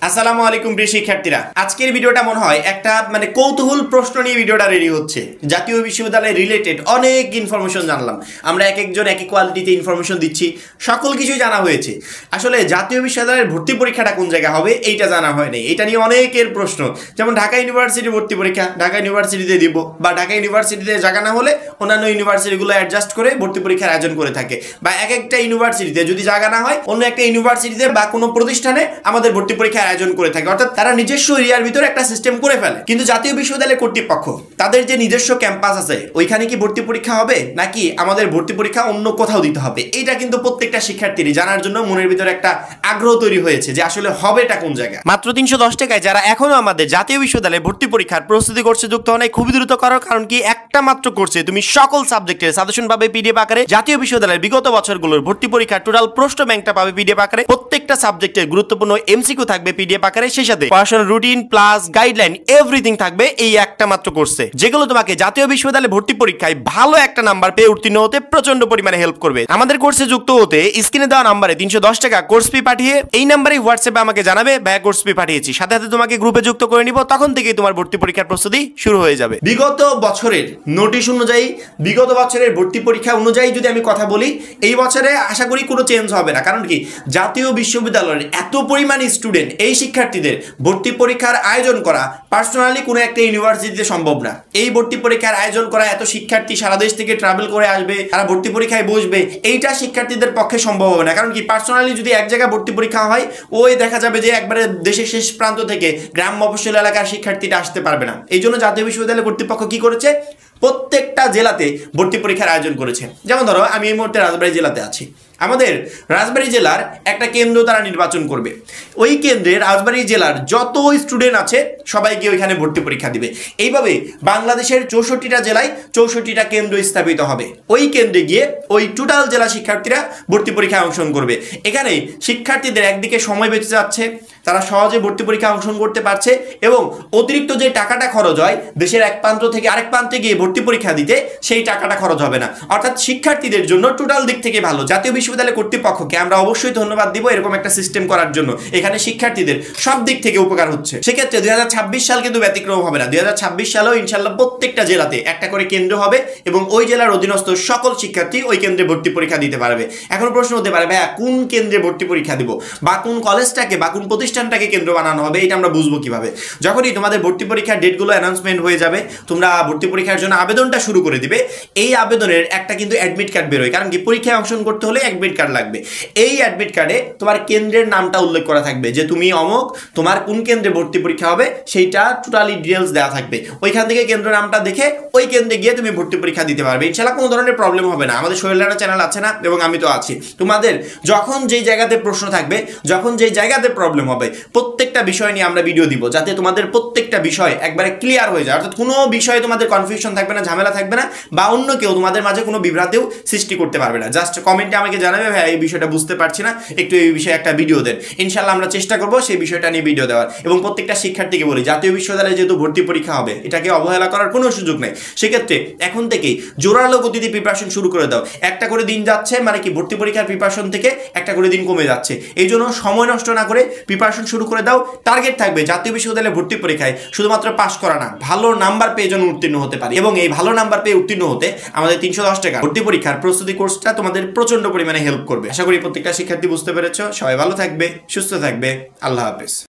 আসসালামু আলাইকুম প্রিয় শিক্ষার্থীরা, আজকের ভিডিওটা মনে হয় একটা কৌতূহল প্রশ্ন নিয়ে ভিডিওটা রেডি হচ্ছে। জাতীয় বিশ্ববিদ্যালয় রিলেটেড অনেক ইনফরমেশন জানলাম আমরা, এক একজন একই কোয়ালিটিতে ইনফরমেশন দিচ্ছি, সকল কিছুই জানা হয়েছে। আসলে জাতীয় বিশ্ববিদ্যালয়ের ভর্তি পরীক্ষাটা কোন জায়গায় হবে এইটা জানা হয়নি, এটা নিয়ে অনেকের প্রশ্ন। যেমন ঢাকা ইউনিভার্সিটির ভর্তি পরীক্ষা ঢাকা ইউনিভার্সিটিতে দিব, বা ঢাকা ইউনিভার্সিটিতে জায়গা না হলে অন্যান্য ইউনিভার্সিটিগুলো অ্যাডজাস্ট করে ভর্তি পরীক্ষার আয়োজন করে থাকে, বা এক একটা ইউনিভার্সিটিতে যদি জায়গা না হয় অন্য একটা ইউনিভার্সিটিতে বা কোনো প্রতিষ্ঠানে আমাদের ভর্তি পরীক্ষা আয়োজন করে থাকে। অর্থাৎ তারা নিজস্ব এরিয়ার ভিতরে একটা সিস্টেম করে ফেলে। কিন্তু জাতীয় বিশ্ববিদ্যালয় কর্তৃপক্ষ তাদের যে নিজস্ব ক্যাম্পাস আছে ওইখানে কি ভর্তি পরীক্ষা হবে নাকি আমাদের ভর্তি পরীক্ষা অন্য কোথাও দিতে হবে, এইটা কিন্তু প্রত্যেকটা শিক্ষার্থীরই জানার জন্য মনের ভিতরে একটা আগ্রহ তৈরি হয়েছে যে আসলে হবেটা কোন জায়গায়। মাত্র 310 টাকায় যারা এখনো আমাদের জাতীয় বিশ্ববিদ্যালয়ে ভর্তি পরীক্ষার প্রস্তুতি কোর্সে যুক্ত হন, খুবই দ্রুত করো, কারণ কি একটা মাত্র কোর্সে তুমি সকল সাবজেক্টের সাজেশন পাবে পিডিএফ আকারে। জাতীয় বিশ্ববিদ্যালয়ের বিগত বছরগুলোর ভর্তি পরীক্ষার টোটাল প্রশ্ন ব্যাংকটা পাবে পিডিএফ আকারে, প্রত্যেকটা সাবজেক্টের গুরুত্বপূর্ণ এমসিকিউ থাকবে পিডিএফ আকারে, সেই সাথে পড়াশোনার রুটিন প্লাস গাইডলাইন এভরিথিং থাকবে এই একটা মাত্র কোর্সে, যেগুলো তোমাকে জাতীয় বিশ্ববিদ্যালয়ে ভর্তি পরীক্ষায় ভালো একটা নাম্বার পেয়ে উত্তীর্ণ হতে প্রচন্ড পরিমাণে হেল্প করবে। আমাদের কোর্সে যুক্ত হতে স্ক্রিনে দেওয়া নাম্বারে 310 টাকা কোর্স ফি পাঠিয়ে এই নাম্বারে হোয়াটসঅ্যাপে আমাকে জানাবে ভাইয়া কোর্স ফি পাঠিয়েছি, সাথে সাথে তোমাকে গ্রুপে যুক্ত করে নিব, তখন থেকেই তোমার ভর্তি পরীক্ষার প্রস্তুতি শুরু হয়ে যাবে। বিগত বছরের নোটিশ অনুযায়ী, বিগত বছরের ভর্তি পরীক্ষা অনুযায়ী যদি আমি কথা বলি, এই বছরে আশা করি কোনো চেঞ্জ হবে না। কারণ কি, জাতীয় বিশ্ববিদ্যালয়ের এত পরিমাণ স্টুডেন্ট, এই শিক্ষার্থীদের ভর্তি পরীক্ষার আয়োজন করা পার্সোনালি কোনো একটা ইউনিভার্সিটিতে সম্ভব না। এই ভর্তি পরীক্ষার আয়োজন করা, এত শিক্ষার্থী সারা দেশ থেকে ট্রাভেল করে আসবে, তারা ভর্তি পরীক্ষায় বসবে, এইটা শিক্ষার্থীদের পক্ষে সম্ভব হবে না। কারণ কি, পার্সোনালি যদি এক জায়গায় ভর্তি পরীক্ষা হয়, ওই দেখা যাবে যে একবারে দেশের শেষ প্রান্ত থেকে গ্রাম মফস্বল এলাকার শিক্ষার্থীরা আসতে পারবে না। এই জন্য জাতীয় বিশ্ববিদ্যালয় কর্তৃপক্ষ কি করেছে, প্রত্যেকটা জেলাতে ভর্তি পরীক্ষার আয়োজন করেছে। যেমন ধরো আমি এই মুহূর্তে রাজবাড়ী জেলাতে আছি, আমাদের রাজবাড়ী জেলার একটা কেন্দ্র তারা নির্বাচন করবে, ওই কেন্দ্রে রাজবাড়ী জেলার যত স্টুডেন্ট আছে সবাইকে ওইখানে ভর্তি পরীক্ষা দিবে। এইভাবে বাংলাদেশের 64টা জেলায় 64টা কেন্দ্র স্থাপিত হবে, ওই কেন্দ্রে গিয়ে ওই টোটাল জেলা শিক্ষার্থীরা ভর্তি পরীক্ষায় অংশগ্রহণ করবে। এখানে শিক্ষার্থীদের একদিকে সময় বেঁচে যাচ্ছে, তারা সহজে ভর্তি পরীক্ষায় অংশগ্রহণ করতে পারছে, এবং অতিরিক্ত যে টাকাটা খরচ হয় দেশের এক প্রান্ত থেকে আরেক প্রান্তে গিয়ে ভর্তি পরীক্ষা দিতে, সেই টাকাটা খরচ হবে না। অর্থাৎ শিক্ষার্থীদের জন্য টোটাল দিক থেকে ভালো। জাতীয় বিশ্ববিদ্যালয় কর্তৃপক্ষকে আমরা অবশ্যই ধন্যবাদ দিব এরকম একটা সিস্টেম করার জন্য। এখানে শিক্ষার্থীদের সব দিক থেকে উপকার হচ্ছে। সেক্ষেত্রে 2026 সাল কিন্তু ব্যতিক্রম হবে না। 2026 সালেও ইনশাল্লাহ প্রত্যেকটা জেলাতে একটা করে কেন্দ্র হবে, এবং ওই জেলার অধীনস্থ সকল শিক্ষার্থী ওই কেন্দ্রে ভর্তি পরীক্ষা দিতে পারবে। এখন প্রশ্ন হতে পারে, ভাইয়া কোন কেন্দ্রে ভর্তি পরীক্ষা দিব, বা কোন কলেজটাকে বা কোন প্রতিষ্ঠানটাকে কেন্দ্র বানানো হবে, এটা আমরা বুঝবো কিভাবে? যখনই তোমাদের ভর্তি পরীক্ষার ডেটগুলো অ্যানাউন্সমেন্ট হয়ে যাবে, তোমরা ভর্তি পরীক্ষার জন্য আবেদনটা শুরু করে দিবে, এই আবেদনের একটা কিন্তু অ্যাডমিট কার্ড বেরোয়। কারণ কি, পরীক্ষায় অংশগ্রহণ করতে হলে অ্যাডমিট কার্ড লাগবে। এই অ্যাডমিট কার্ডে তোমার কেন্দ্রের নামটা উল্লেখ করা থাকবে, যে তুমি অমুক, তোমার কোন কেন্দ্রে ভর্তি পরীক্ষা হবে সেইটা টোটালি ডিটেলস দেওয়া থাকবে। ওইখান থেকে কেন্দ্র নামটা দেখে ওই কেন্দ্রে গিয়ে তুমি ভর্তি পরীক্ষা দিতে পারবে। ইনশাআল্লাহ কোনো ধরনের প্রবলেম হবে না। আমাদের সোহেল রানা চ্যানেল আছে না, এবং আমি তো আছি। তোমাদের যখন যেই জায়গাতে প্রশ্ন থাকবে, যখন যেই জায়গাতে প্রবলেম হবে, প্রত্যেকটা বিষয় নিয়ে আমরা ভিডিও দিব, যাতে তোমাদের প্রত্যেকটা বিষয় একবারে ক্লিয়ার হয়ে যায়। অর্থাৎ কোনো বিষয়ে তোমাদের কনফিউশন থাকবে না, ঝামেলা থাকবে না, বা অন্য কেউ তোমাদের মাঝে কোনো বিভ্রান্তিও সৃষ্টি করতে পারবে না। জাস্ট কমেন্টে আমাকে জানাবে, ভাই এই বিষয়টা বুঝতে পারছি না, একটু এই বিষয়ে একটা ভিডিও দেন। ইনশাআল্লাহ আমরা চেষ্টা করবো সেই বিষয়টা নিয়ে ভিডিও দেওয়ার। এবং প্রত্যেকটা শিক্ষার্থীকে বলি, জাতীয় বিশ্ববিদ্যালয়ে যেহেতু ভর্তি পরীক্ষা হবে, এটাকে অবহেলা করার কোনো সুযোগ নেই। সেক্ষেত্রে এখন থেকেই জোরালো গতিতে প্রিপারেশন শুরু করে দাও। একটা করে দিন যাচ্ছে, কি ভর্তি পরীক্ষার প্রিপারেশন থেকে একটা করে দিন কমে যাচ্ছে, এই জন্য সময় নষ্ট না করে প্রিপারেশন শুরু করে দাও। টার্গেট থাকবে জাতীয় বিশ্ববিদ্যালয়ে ভর্তি পরীক্ষায় শুধুমাত্র পাস করা না, ভালো নাম্বার পেয়ে যেন উত্তীর্ণ হতে পারে। এবং এই ভালো নাম্বার পেয়ে উত্তীর্ণ হতে আমাদের 310 টাকা ভর্তি পরীক্ষার প্রস্তুতি কোর্সটা তোমাদের প্রচন্ড পরিমাণে হেল্প করবে। আশা করি প্রত্যেকটা শিক্ষার্থী বুঝতে পেরেছো। সবাই ভালো থাকবে, সুস্থ থাকবে। আল্লাহ হাফেজ।